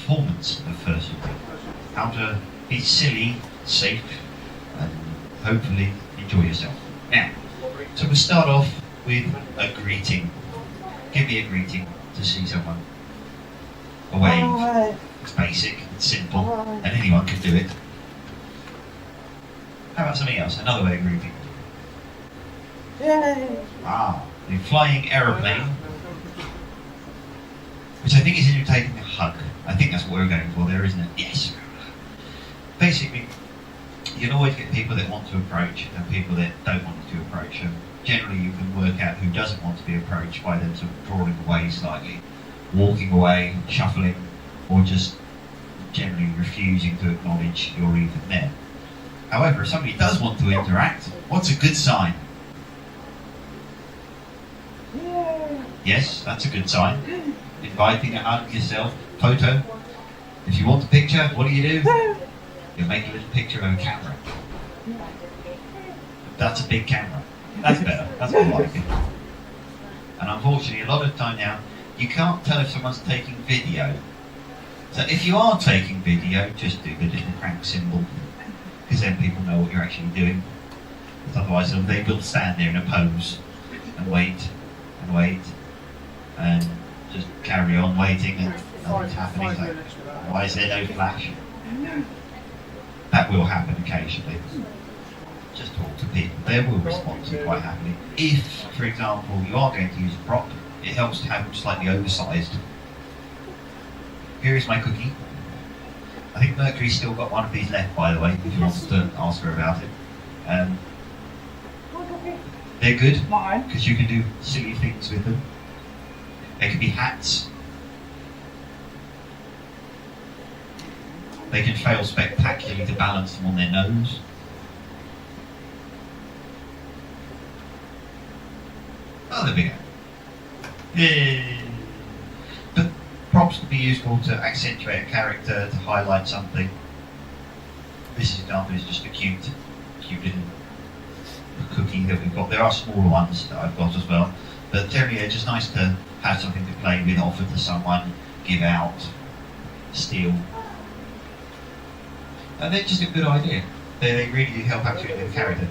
performance of fursuiting. How to be silly, safe, and hopefully enjoy yourself. Now, so we'll start off with a greeting. Give me a greeting to see someone. A wave. It's basic, it's simple, and anyone can do it. How about something else? Another way of greeting. Yay! Ah, the flying aeroplane, which I think is imitating a hug. I think that's what we're going for there, isn't it? Yes. Basically, you can always get people that want to approach and people that don't want to approach. And generally, you can work out who doesn't want to be approached by them sort of drawing away slightly, walking away, shuffling, or just generally refusing to acknowledge you're even there. However, if somebody does want to interact, what's a good sign? Yes, that's a good sign. Inviting a hug yourself, photo. If you want a picture, what do? You make a little picture of a camera. That's a big camera. That's better. That's more like it. And unfortunately, a lot of the time now, you can't tell if someone's taking video. So if you are taking video, just do the little crank symbol, because then people know what you're actually doing. Otherwise, they will stand there in a pose and wait and wait and just carry on waiting and nothing's happening. So why is there no flash? That will happen occasionally. Just talk to people. They will respond to it quite happily. If, for example, you are going to use a prop, it helps to have them slightly oversized. Here is my cookie. I think Mercury's still got one of these left, by the way, if you want to ask her about it. They're good, because you can do silly things with them. They can be hats. They can fail spectacularly to balance them on their nose. Oh, there we go. Yay! But props can be useful to accentuate a character, to highlight something. This example is just a cute little cookie that we've got. There are smaller ones that I've got as well. But generally, it's just nice to have something to play with, offer to someone, give out, steal. And they're just a good idea. They really do help activate the character.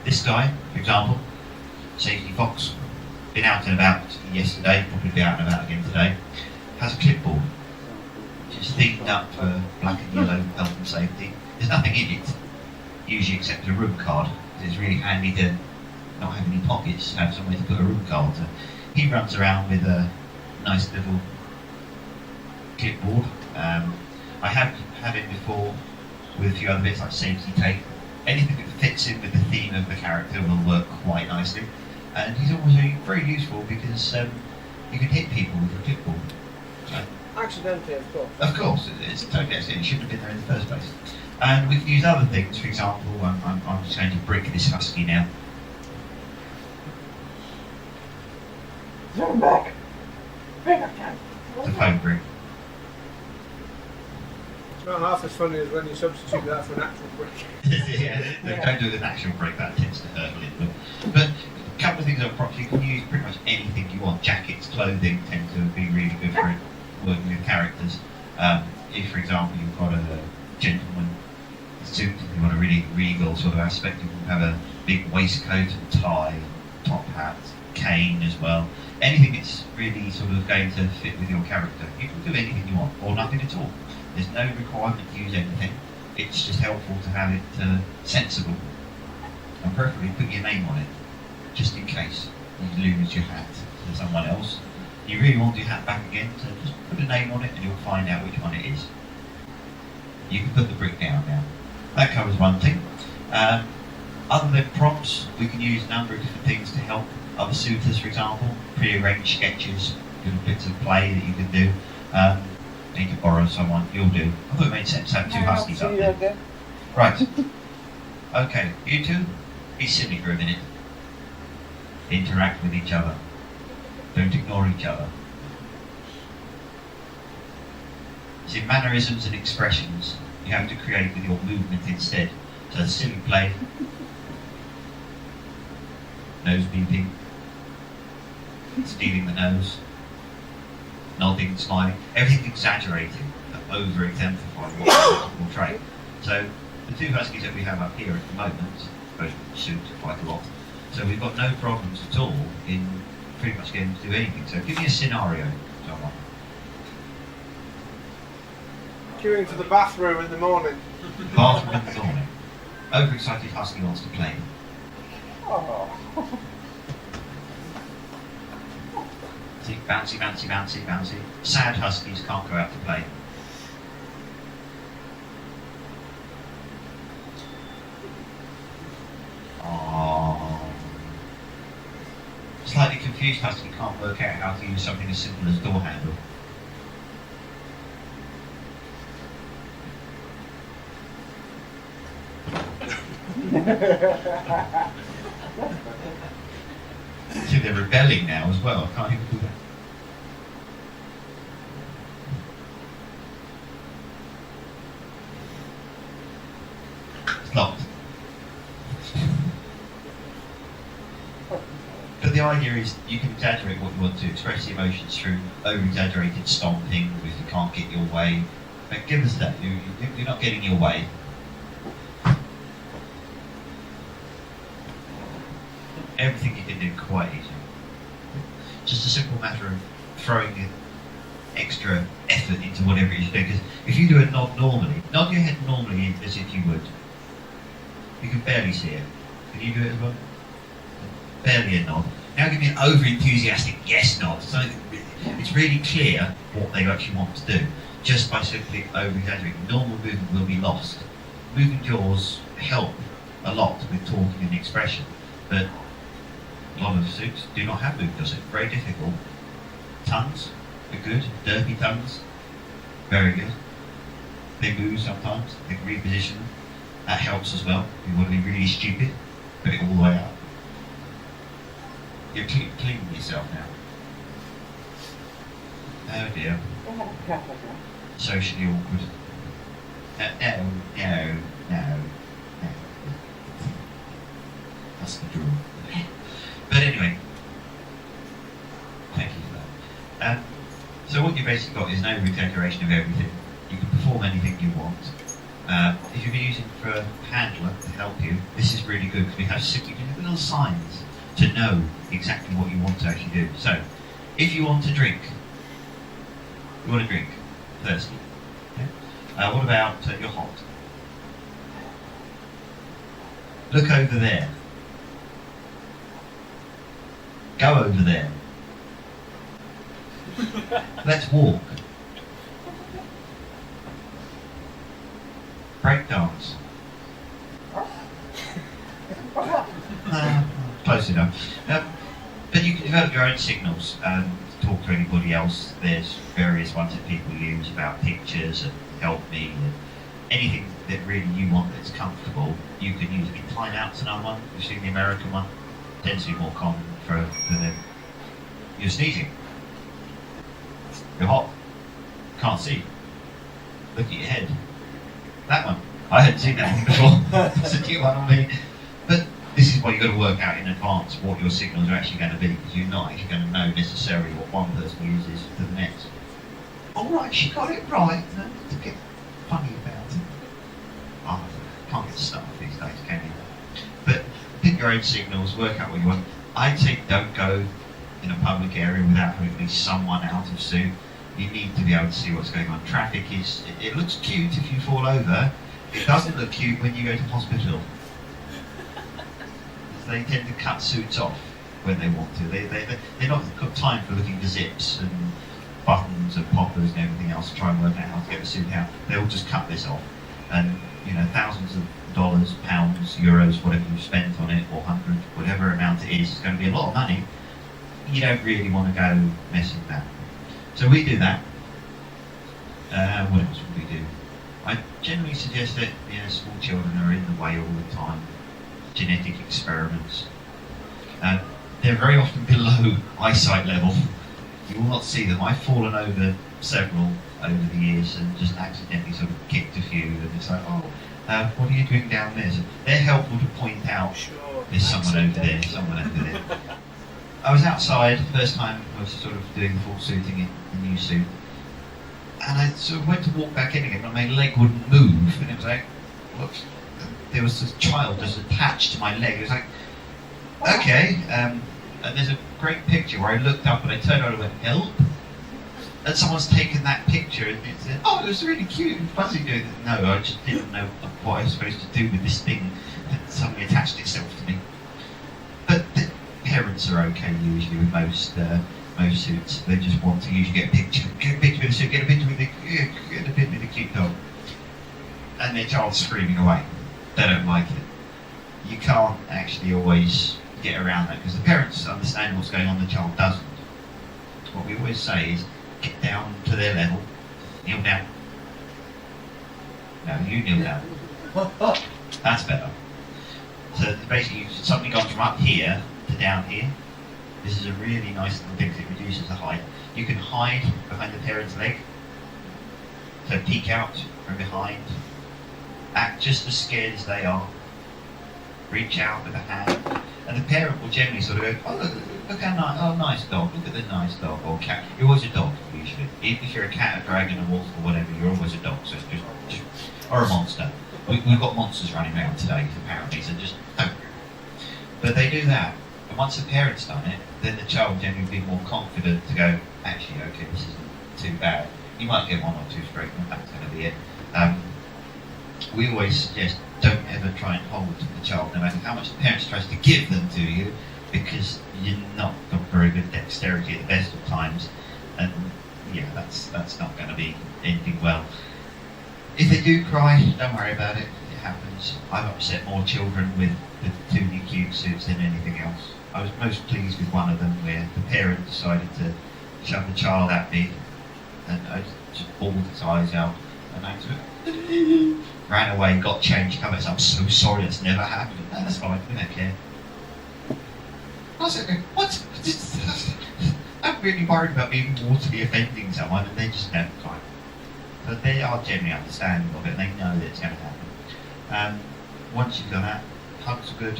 This guy, for example, Safety Fox, been out and about yesterday, probably be out and about again today, has a clipboard, which is themed up for black and yellow health and safety. There's nothing in it, usually except a room card. It's really handy to not have any pockets, have somewhere to put a room card. So he runs around with a nice little clipboard. I have had it before with a few other bits like safety tape. Anything that fits in with the theme of the character will work quite nicely. And he's also very useful because you can hit people with your clipboard. So, Accidentally, of course. of course, it's totally accidental. It shouldn't have been there in the first place. And we can use other things. For example, I'm just going to brick this husky now. Zoom back. Bring it down. The phone brick. It's not half as funny as when you substitute that for an actual brick. Don't do the actual brick, that tends to hurt a little bit. But a couple of things on props, you can use pretty much anything you want. Jackets, clothing tend to be really good for working with characters. If, for example, you've got a gentleman suit, if you want a really regal sort of aspect, you can have a big waistcoat and tie, top hat, cane as well. Anything that's really sort of going to fit with your character. You can do anything you want, or nothing at all. There's no requirement to use anything. It's just helpful to have it sensible, and preferably put your name on it, just in case you lose your hat to someone else. You really want your hat back again, so just put a name on it and you'll find out which one it is. You can put the brick down now. That covers one thing. Other than prompts, we can use a number of different things to help other suitors, for example, pre-arranged sketches, little bits of play that you can do. Need to borrow someone, you'll do. I thought it made sense to have two huskies up there. Right. Okay, you two, be silly for a minute. Interact with each other. Don't ignore each other. It's in mannerisms and expressions you have to create with your movement instead. So silly play, nose beeping, stealing the nose, nodding, smiling, everything exaggerating. over-exemplify what you want to portray. So the two huskies that we have up here at the moment both suit quite a lot. So we've got no problems at all in pretty much getting to do anything. So give me a scenario, someone. Queuing to the bathroom in the morning. Bathroom in the morning. Overexcited husky wants to play. Oh. See, bouncy, bouncy, bouncy, bouncy. Sad huskies can't go out to play. Oh. Slightly confused husky can't work out how to use something as simple as door handle. See, they're rebelling now as well. I can't even do that. It's locked. But the idea is you can exaggerate what you want to, express the emotions through over-exaggerated stomping if you can't get your way. But give us that. You're not getting your way. Everything you can do quite easy. Just a simple matter of throwing extra effort into whatever it is you do. Because if you do a nod normally, nod your head normally as if you would. You can barely see it. Can you do it as well? Barely a nod. Now give me an over-enthusiastic yes nod. So it's really clear what they actually want to do. Just by simply over-exaggerating. Normal movement will be lost. Moving jaws help a lot with talking and expression. But a lot of suits do not have movement jaws. It's very difficult. Tongues are good. Derpy tongues, very good. They move sometimes. They can reposition them. That helps as well. If you want to be really stupid, put it all the way up. You're cleaning yourself now. Oh dear. Socially awkward. No. That's the draw. But anyway, thank you for that. So what you basically got is an over-exaggeration of everything. You can perform anything you want. If you've been using for a handler to help you, this is really good because we have little signs to know exactly what you want to actually do. So, if you want to drink, thirsty. Okay? What about you're hot? Look over there. Go over there. Let's walk. Break dance. Close enough. But you can develop your own signals and talk to anybody else. There's various ones that people use about pictures and help me and anything that really you want that's comfortable. You can use. Time out's another one. You've seen the American one. Tends to be more common for them. You're sneezing. You're hot. Can't see. Look at your head. That one. I hadn't seen that one before. It's a new one on me. But this is why you've got to work out in advance what your signals are actually going to be, because you're not actually going to know necessarily what one person uses to the next. Alright, she got it right. No need to get funny about it. Oh, can't get stuff these days, can you? But pick your own signals, work out what you want. I'd say don't go in a public area without having at least someone out of suit. You need to be able to see what's going on. Traffic it looks cute if you fall over. It doesn't look cute when you go to hospital. They tend to cut suits off when they want to. They're not got time for looking for zips and buttons and poppers and everything else to try and work out how to get the suit out. They'll just cut this off. And, thousands of dollars, pounds, euros, whatever you've spent on it, or hundred, whatever amount it is going to be a lot of money. You don't really want to go messing with that. So we do that. What else would we do? I generally suggest that small children are in the way all the time. Genetic experiments. They're very often below eyesight level. You will not see them. I've fallen over several over the years and just accidentally sort of kicked a few, and it's like, what are you doing down there? So they're helpful to point out, there's someone over there, someone over there. I was outside the first time I was sort of doing the fursuiting in the new suit, And I sort of went to walk back in again, but my leg wouldn't move, and it was like, whoops. There was this child just attached to my leg. It was like, okay. And there's a great picture where I looked up and I turned around and went, help? And someone's taken that picture and it said, oh, it was really cute and fuzzy doing it. No, I just didn't know what I was supposed to do with this thing that suddenly attached itself to me. But the parents are okay usually with most suits. They just want to usually get a picture with the suit, get a picture with the cute dog. And their child's screaming away. They don't like it. You can't actually always get around that because the parents understand what's going on, the child doesn't. What we always say is get down to their level, kneel down. No, you kneel down. That's better. So basically you've suddenly gone from up here to down here. This is a really nice little thing because it reduces the height. You can hide behind the parent's leg. So peek out from behind. Act just as scared as they are. Reach out with a hand. And the parent will generally sort of go, oh look how nice, oh nice dog, look at the nice dog, or cat. You're always a dog, usually. Even if you're a cat, a dragon, a wolf, or whatever, you're always a dog, so it's just or a monster. We've got monsters running around today, apparently, so just don't. But they do that. And once the parent's done it, then the child will generally be more confident to go, actually, okay, this isn't too bad. You might get one or two straight, and that's going to be it. We always suggest don't ever try and hold the child, no matter how much the parent tries to give them to you, because you're not got very good dexterity at the best of times, and yeah, that's not going to be ending well. If they do cry, don't worry about it. It happens. I've upset more children with the 2D cute suits than anything else. I was most pleased with one of them where the parent decided to shove the child at me, and I just bawled its eyes out, and I sort of ran away, got changed, come back, I'm so sorry, that's never happened. No, that's fine, we don't care. I was like, what? I'm really worried about being mortally offending someone, and they just don't cry. But they are generally understanding of it, and they know that it's going to happen. Once you've done that, hugs are good.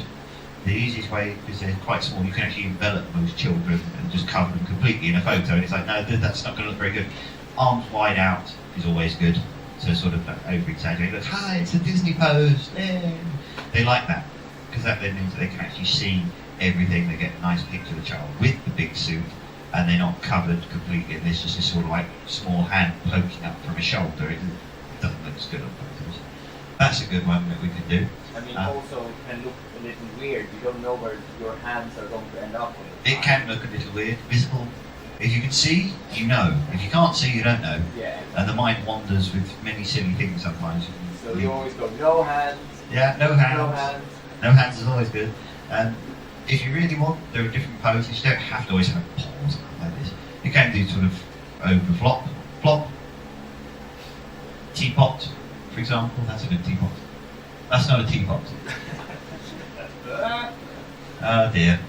The easiest way, because they're quite small, you can actually envelop most children and just cover them completely in a photo, and it's like, no, that's not going to look very good. Arms wide out is always good. So sort of over-exaggerated, look, hi, it's a Disney pose, yay. They like that, because that then means that they can actually see everything. They get a nice picture of the child with the big suit, and they're not covered completely, and there's just this sort of like small hand poking up from a shoulder. It doesn't look as good on photos. That's a good one that we can do. I mean, also it can look a little weird. You don't know where your hands are going to end up. It can look a little weird, visible. If you can see, you know. If you can't see, you don't know. Yeah. And the mind wanders with many silly things sometimes. So you always go, no hands. Yeah, no hands. No hands. No hands is always good. If you really want, there are different poses. You don't have to always have a pause like this. You can do sort of over flop, teapot, for example. That's a good teapot. That's not a teapot. Oh dear.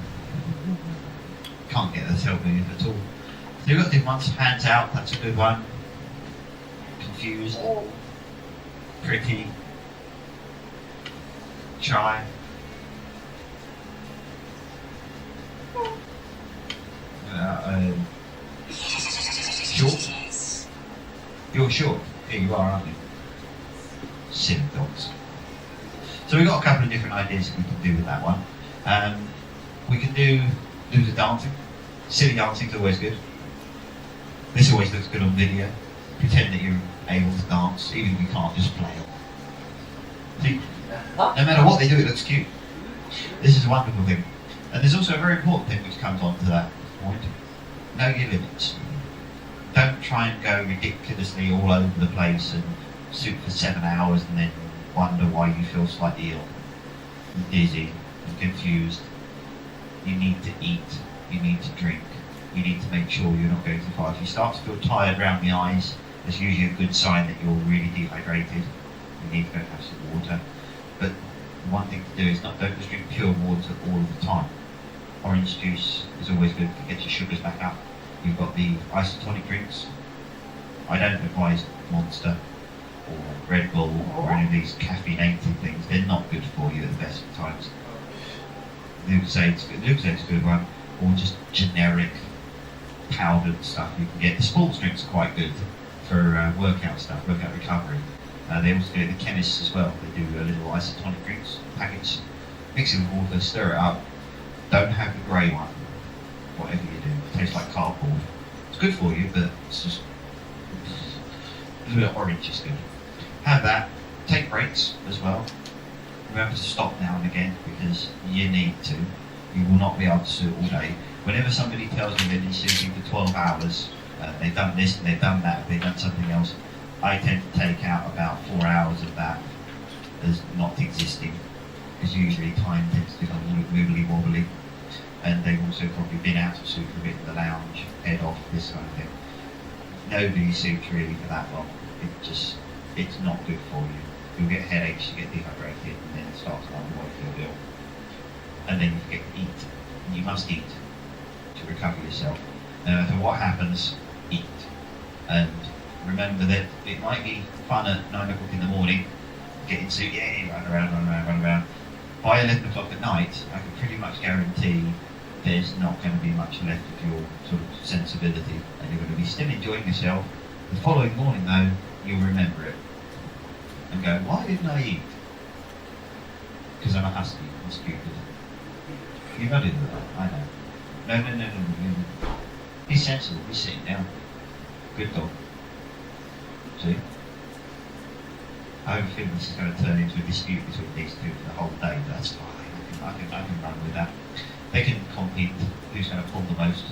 Can't get this helping at all. So you've got different ones. Hands out, that's a good one. Confused. Pretty. Shy. Short. You're short. Here you are, aren't you? Silly dogs. So we've got a couple of different ideas we can do with that one. We can do the dancing. Silly dancing is always good. This always looks good on video. Pretend that you're able to dance, even if you can't, just play it. See, no matter what they do, it looks cute. This is a wonderful thing. And there's also a very important thing which comes on to that point. Know your limits. Don't try and go ridiculously all over the place and suit for 7 hours and then wonder why you feel slightly ill, and dizzy, and confused. You need to eat, you need to drink, you need to make sure you're not going too far. If you start to feel tired around the eyes, that's usually a good sign that you're really dehydrated. You need to go have some water. But one thing to do is don't just drink pure water all of the time. Orange juice is always good to get your sugars back up. You've got the isotonic drinks. I don't advise Monster or Red Bull or any of these caffeinated things. They're not good for you at the best of times. Luxade's good. Luxade's a good one. Or just generic powdered stuff you can get. The sports drinks are quite good. for workout stuff, workout recovery. They also do it in the chemists as well. They do little isotonic drinks packets, mix it with water, stir it up. Don't have the grey one, whatever you do. It tastes like cardboard. It's good for you, but it's just a little orange is good. Have that. Take breaks as well. Remember to stop now and again because you need to. You will not be able to suit all day. Whenever somebody tells me they've been suiting for 12 hours, they've done this and they've done that, they've done something else, I tend to take out about 4 hours of that as not existing, because usually time tends to become wibbly wobbly, and they've also probably been out of suit for a bit in the lounge, head off, this kind of thing. Nobody suits really for that long. It's not good for you. You'll get headaches, you get dehydrated, and then it starts to wonder why you feel ill. And then you forget to eat. You must eat to recover yourself. No matter what happens, eat. And remember that it might be fun at 9 o'clock in the morning, get in suit, yeah, run around. By 11 o'clock at night, I can pretty much guarantee there's not going to be much left of your sort of sensibility, and you're going to be still enjoying yourself. The following morning, though, you'll remember it and go, why didn't I eat? Because I'm a husky, I'm stupid. You're not into that, I know. No. Be sensible, be sitting down. Good dog. See? I have a feeling this is going to turn into a dispute between these two for the whole day, but that's fine. I can run with that. They can compete who's going to pull the most.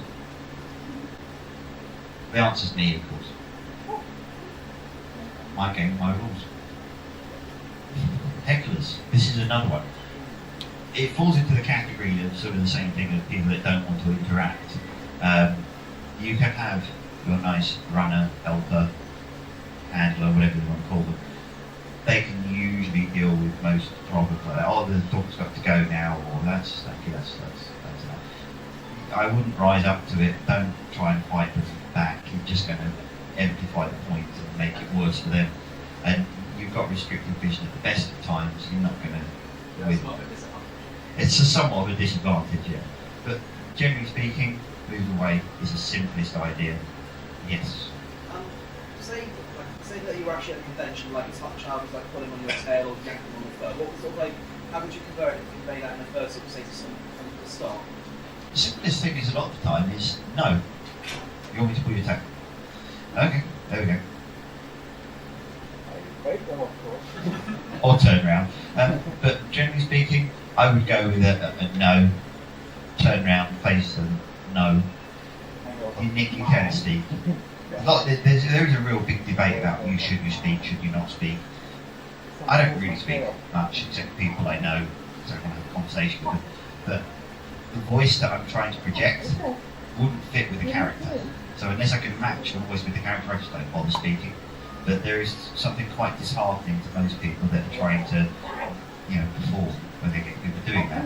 The answer's me, of course. My game, my rules. Hecklers. This is another one. It falls into the category of sort of the same thing as people that don't want to interact. You can have your nice runner, helper, handler, whatever you want to call them. They can usually deal with most problems like that. Oh, the dog's got to go now, or that's enough. I wouldn't rise up to it. Don't try and fight them back. You're just going to amplify the point and make it worse for them. And you've got restricted vision at the best of times. You're not going to win. It's somewhat of a disadvantage, yeah. But generally speaking, move away is the simplest idea. Yes. Say that you were actually at a convention, like your top child was like pulling on your tail or yanking on the fur. What was sort of like? How would you convert it if you made that in a fursuit, say to someone from the start? The simplest thing is a lot of the time is no. You want me to pull your tail? Okay, there we go. Or turn around. But generally speaking, I would go with a no. Turn around, face them, no. You can speak. There is a real big debate about should you speak, should you not speak. I don't really speak much, except people I know, so I can have a conversation with them. But the voice that I'm trying to project wouldn't fit with the character. So unless I can match the voice with the character, I just don't bother speaking. But there is something quite disheartening to most people that are trying to, perform when they get good at doing that.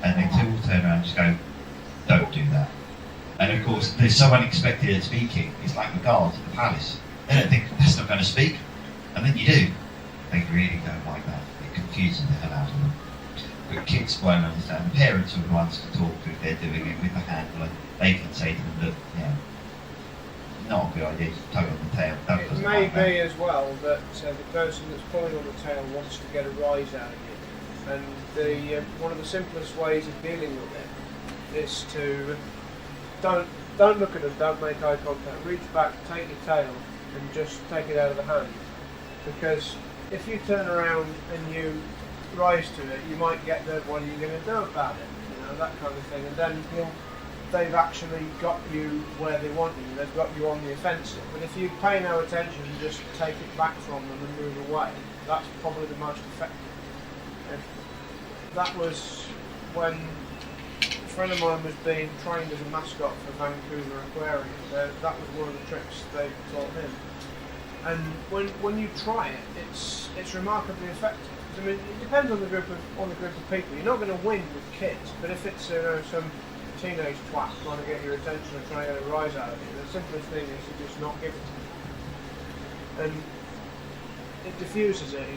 And they will turn around and just go, don't do that. And of course, there's so unexpected at speaking. It's like the guards at the palace. They don't think that's not going to speak, and then you do. They really don't like that. It confuses the hell out of them. But kids won't understand. The parents are the ones to talk to if they're doing it with the handler. They can say to them, look, not a good idea to tug on the tail. It may be as well that the person that's pulling on the tail wants to get a rise out of you. And one of the simplest ways of dealing with it is to don't look at them, don't make eye contact, reach back, take your tail and just take it out of the hand. Because if you turn around and you rise to it, you might get the what are you going to do about it, that kind of thing. And then they've actually got you where they want you, they've got you on the offensive. But if you pay no attention and just take it back from them and move away, that's probably the most effective. That was when a friend of mine was being trained as a mascot for Vancouver Aquarium. That was one of the tricks they taught him. And when you try it, it's remarkably effective. I mean, it depends on the group of people. You're not going to win with kids, but if it's some teenage twat trying to get your attention and trying to get a rise out of you, the simplest thing is to just not give it to them. And it diffuses it.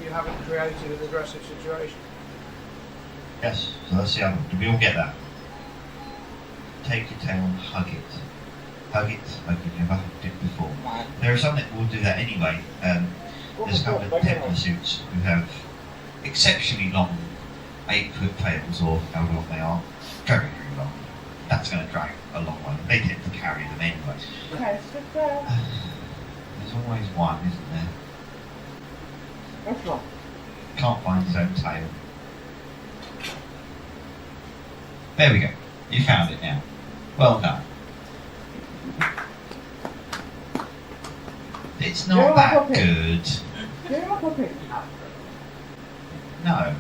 You haven't created an aggressive situation. Yes, so that's the other one. Do we all get that? Take your tail and hug it. Hug it like you've never hugged it before. for. There are some that will do that anyway. There's a couple of pepper suits who have exceptionally long 8-foot tails, or however long they are, very, very long. That's going to drag a long way. They tend to carry them anyway. There's always one, isn't there? What's wrong? Can't find his own tail. There we go. You found it now. Well done. It's not that good. No,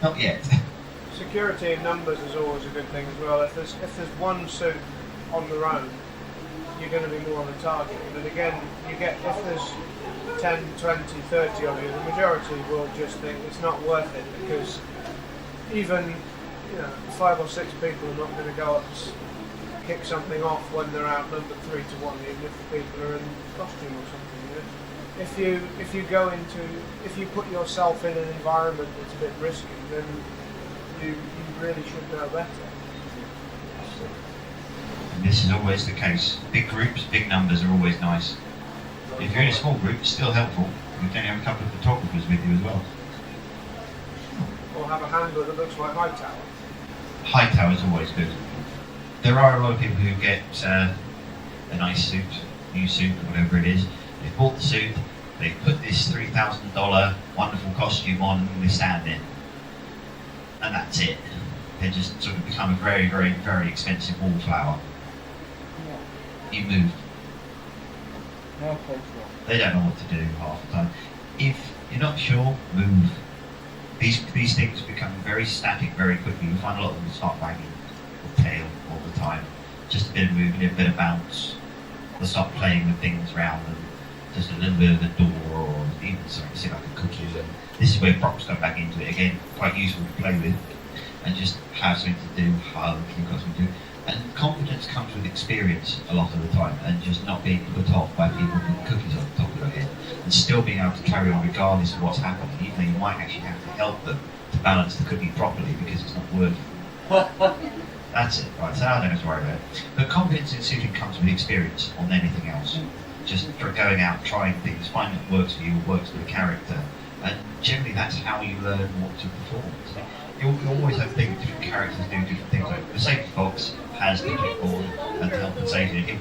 not yet. Security in numbers is always a good thing as well. If there's one suit on their own, you're going to be more of a target. But again, if there's 10, 20, 30 of you, the majority will just think it's not worth it, because even 5 or 6 people are not going to go up and kick something off when they're outnumbered 3 to 1, even if the people are in costume or something. If you put yourself in an environment that's a bit risky, then you really should know better. And this is always the case. Big groups, big numbers are always nice. If you're in a small group, it's still helpful. You can have a couple of photographers with you as well. Or have a handler that looks like Hightower. Hightower is always good. There are a lot of people who get a nice suit, new suit, or whatever it is. They've bought the suit, they've put this $3,000 wonderful costume on, and they stand in. And that's it. They just sort of become a very, very, very expensive wallflower. You move. They don't know what to do half the time. If you're not sure, move. These things become very static very quickly. You find a lot of them start wagging the tail all the time. Just a bit of movement, a bit of bounce. They'll start playing with things around them. Just a little bit of a door, or even something like a cookie. This is where props come back into it again. Quite useful to play with, and just have something to do. You've got something to do. And confidence comes with experience a lot of the time, and just not being put off by people putting cookies on the top of your head, and still being able to carry on regardless of what's happening, even though you might actually have to help them to balance the cookie properly because it's not working. That's it, right? So I don't have to worry about it. But confidence in suiting comes with experience on anything else. Just for going out, trying things, finding what works for you, what works for the character, and generally that's how you learn what to perform. So you always have things, different characters do different things. Like the safety box has the clipboard and the health and safety, and it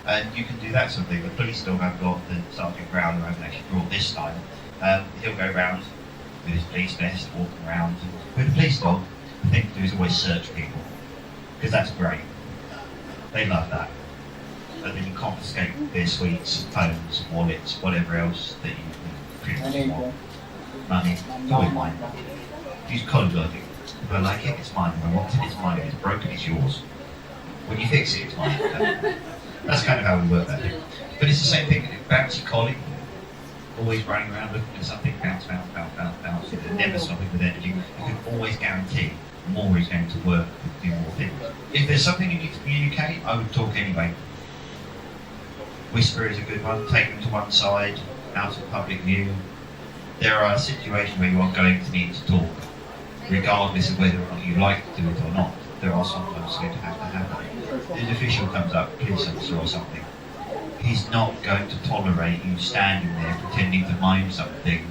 and you can do that sort of thing. The police still have got the Sergeant Brown, who hasn't actually brought this time. He'll go around with his police vest, walking around. With a police dog, the thing to do is always search people, because that's great. They love that. And then you confiscate their sweets, phones, wallets, whatever else that you pretty much want. Money, it's always mine. Use college logic. If I like it, it's mine. If I want it, it's mine. If it's broken, it's yours. When you fix it, it's mine. That's kind of how we work that. But it's the same thing. Bouncy collie, always running around looking at something, bounce, bounce, bounce, bounce, bounce. Never stopping with energy. You can always guarantee more is going to work, do more things. If there's something you need to communicate, I would talk anyway. Whisper is a good one. Take them to one side, out of public view. There are situations where you are going to need to talk, regardless of whether or not you like to do it or not. There are sometimes going to have to happen. If an official comes up, police officer or something, he's not going to tolerate you standing there pretending to mime something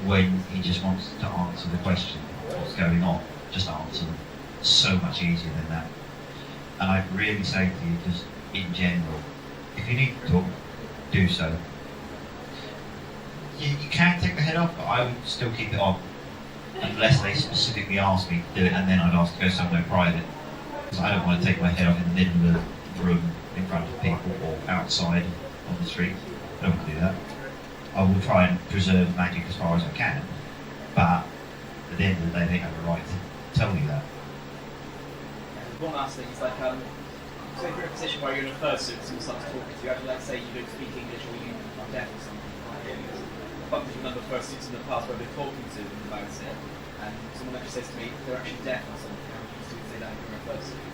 when he just wants to answer the question. What's going on? Just answer them. So much easier than that. And I'd really say to you, just in general, if you need to talk, do so. You can take the head off, but I would still keep it on. Unless they specifically ask me to do it, and then I'd ask to go somewhere private. Because I don't want to take my head off in the middle of the room in front of people or outside on the street. I don't want to do that. I will try and preserve magic as far as I can, but at the end of the day, they have a right to tell you that. One last thing is like, say if you're in a position where you're in a fursuit, someone starts talking to you, actually, like say you don't speak English or you are deaf or something. I've bumped into a number of fursuits in the past where I've been talking to them about it, and someone actually says to me they're actually deaf or something. How would you say that if you're in a fursuit?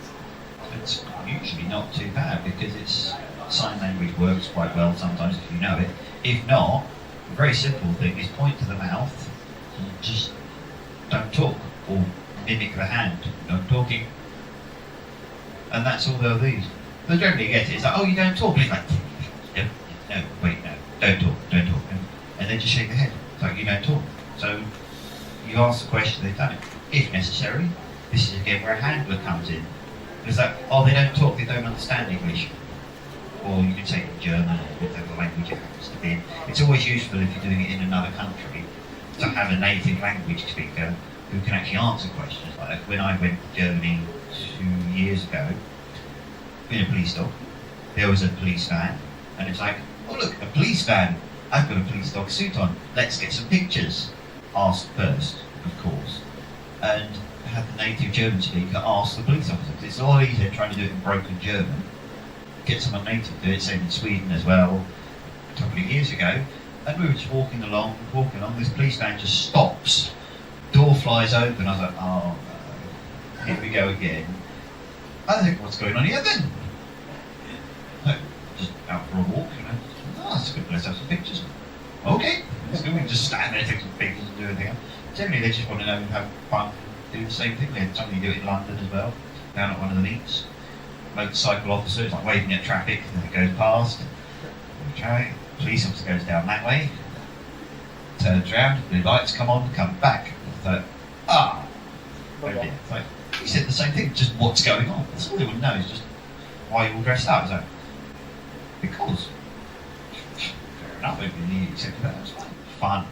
It's usually not too bad because it's sign language works quite well sometimes if you know it. If not, a very simple thing is point to the mouth and just don't talk, or mimic the hand. No talking, And that's all they'll do. They generally get it. It's like, oh, you don't talk. And it's like, no, wait, no, don't talk. And they just shake their head. It's like, you don't talk. So you ask the question, they've done it. If necessary, this is again where a handler comes in. It's like, oh, they don't talk, they don't understand English. Or you can say it in German or whatever language it happens to be. It's always useful if you're doing it in another country to have a native language speaker who can actually answer questions. Like when I went to Germany 2 years ago, in a police dog, there was a police van, and it's like, oh look, a police van, I've got a police dog suit on, let's get some pictures. Asked first, of course, and had the native German speaker ask the police officer. It's a lot easier trying to do it in broken German. Get someone native to do it, same in Sweden as well, a couple of years ago, and we were just walking along, this police van just stops, door flies open, I was like, oh no, here we go again. I think, what's going on here then? Like, just out for a walk, oh, that's good, let's have some pictures. Okay, let's go, we can just stand there, take some pictures and do anything else. Generally they just want to know and have fun, do the same thing. They had somebody do it in London as well, down at one of the meets. Motorcycle officer is like waving at traffic and it goes past. Okay, police officer goes down that way, turns around, blue lights come on, come back. So, oh dear. It's like, he said the same thing, just what's going on. That's all they would know, is just why you're all dressed up. It's like, because. Fair enough, if you need accept that, that's fine. Fun.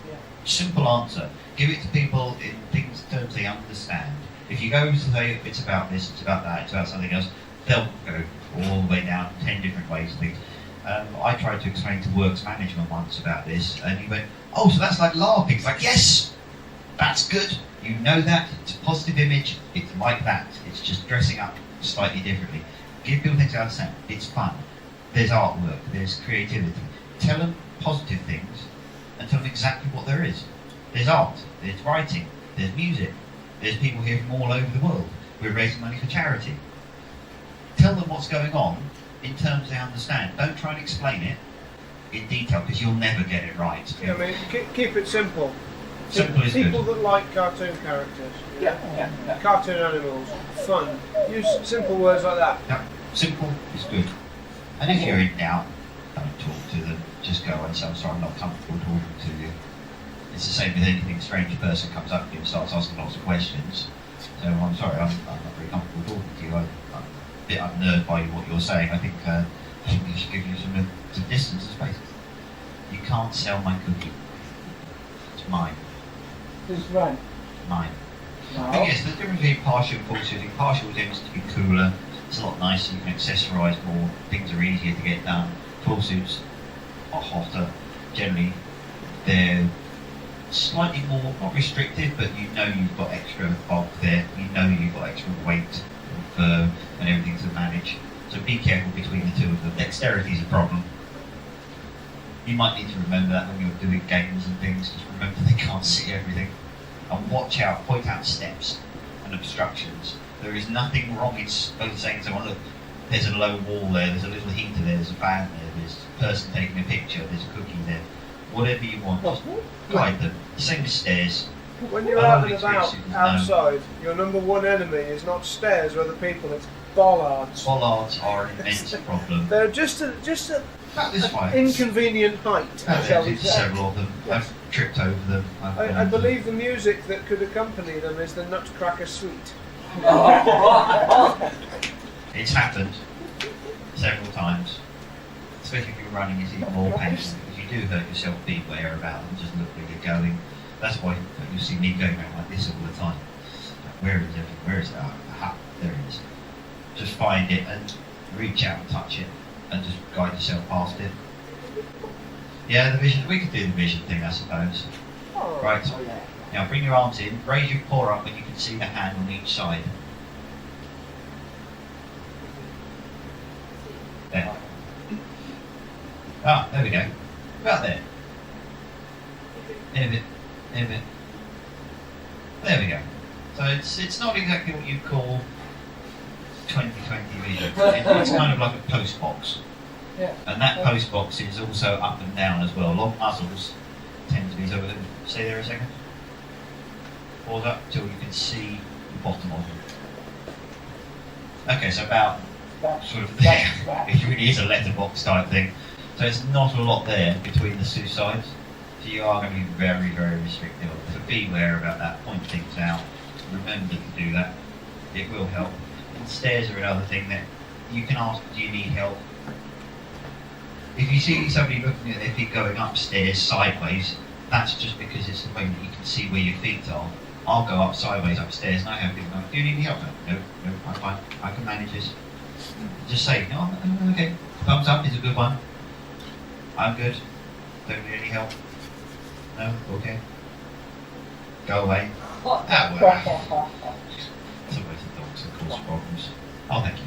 Yeah. Simple answer. Give it to people in things, terms they understand. If you go to say it's about this, it's about that, it's about something else, they'll go all the way down 10 different ways of things. I tried to explain to works management once about this, and he went, oh, so that's like LARPing. It's like, yes, that's good. You know that, it's a positive image, it's like that. It's just dressing up slightly differently. Give people things to understand. It's fun. There's artwork, there's creativity. Tell them positive things, and tell them exactly what there is. There's art, there's writing, there's music. There's people here from all over the world. We're raising money for charity. Tell them what's going on in terms they understand. Don't try and explain it in detail because you'll never get it right. Yeah, I mean, keep it simple. Simple is People good. that like cartoon characters, you know, Yeah. cartoon animals, fun. Use simple words like that. Yeah, simple is good. And if you're in doubt, don't talk to them. Just go and say, I'm sorry, I'm not comfortable talking to you. It's the same with anything. A strange person comes up to you and starts asking lots of questions. So I'm sorry, I'm not very comfortable talking to you. I'm a bit unnerved by what you're saying. I think you should give you some distance and space. You can't sell my cookie. It's mine. Who's right? Mine. No. I think yes, the difference between partial and full suiting. Partial tends to be cooler. It's a lot nicer. You can accessorise more. Things are easier to get done. Full suits are hotter. Generally, they're slightly more, not restrictive, but you know you've got extra bulk there, you know you've got extra weight and everything to manage. So be careful between the two of them. Dexterity is a problem. You might need to remember that when you're doing games and things, just remember they can't see everything. And watch out, point out steps and obstructions. There is nothing wrong in both saying to someone, look, there's a low wall there, there's a little heater there, there's a fan there, there's a person taking a picture, there's a cookie there. Whatever you want, just guide them. Same as stairs. When you're I've out only and about experienced it, outside, your number one enemy is not stairs or other people, it's bollards. Bollards are an immense problem. They're just a That is fine. inconvenient height, shall we There's say. several of them. I've tripped over them. I believe the music that could accompany them is the Nutcracker Suite. It's happened several times. Especially if you're running, it's even more painful. If you do hurt yourself, be aware about them. Just look where you're going. That's why you see me going around like this all the time. Like, where is everything? Where is it? Aha, there it is. Just find it and reach out and touch it and just guide yourself past it. Yeah, the vision. We could do the vision thing, I suppose. Oh, Right. Oh, yeah. Now bring your arms in, raise your paw up and you can see the hand on each side. There. Ah, there we go. About there. In a bit. In a bit. There we go. So it's not exactly what you'd call 2020 vision. It's kind of like a post box. Yeah. And that post box is also up and down as well. Long muzzles tend to be so. Stay there a second. Pause up till you can see the bottom of them. Okay, so about sort of it really is a letterbox type thing. So it's not a lot there between the two sides. So you are going to be very, very restrictive. So beware about that. Point things out. Remember to do that. It will help. And stairs are another thing that you can ask, do you need help? If you see somebody looking at their feet going upstairs sideways, that's just because it's the way that you can see where your feet are. I'll go up sideways upstairs and I have people go, do you need any help? No, I'm fine. I can manage this. Just say, oh, okay. Thumbs up is a good one. I'm good. Don't need any help. No? Okay. Go away. That works. It's always the dogs that cause problems. Oh, thank you.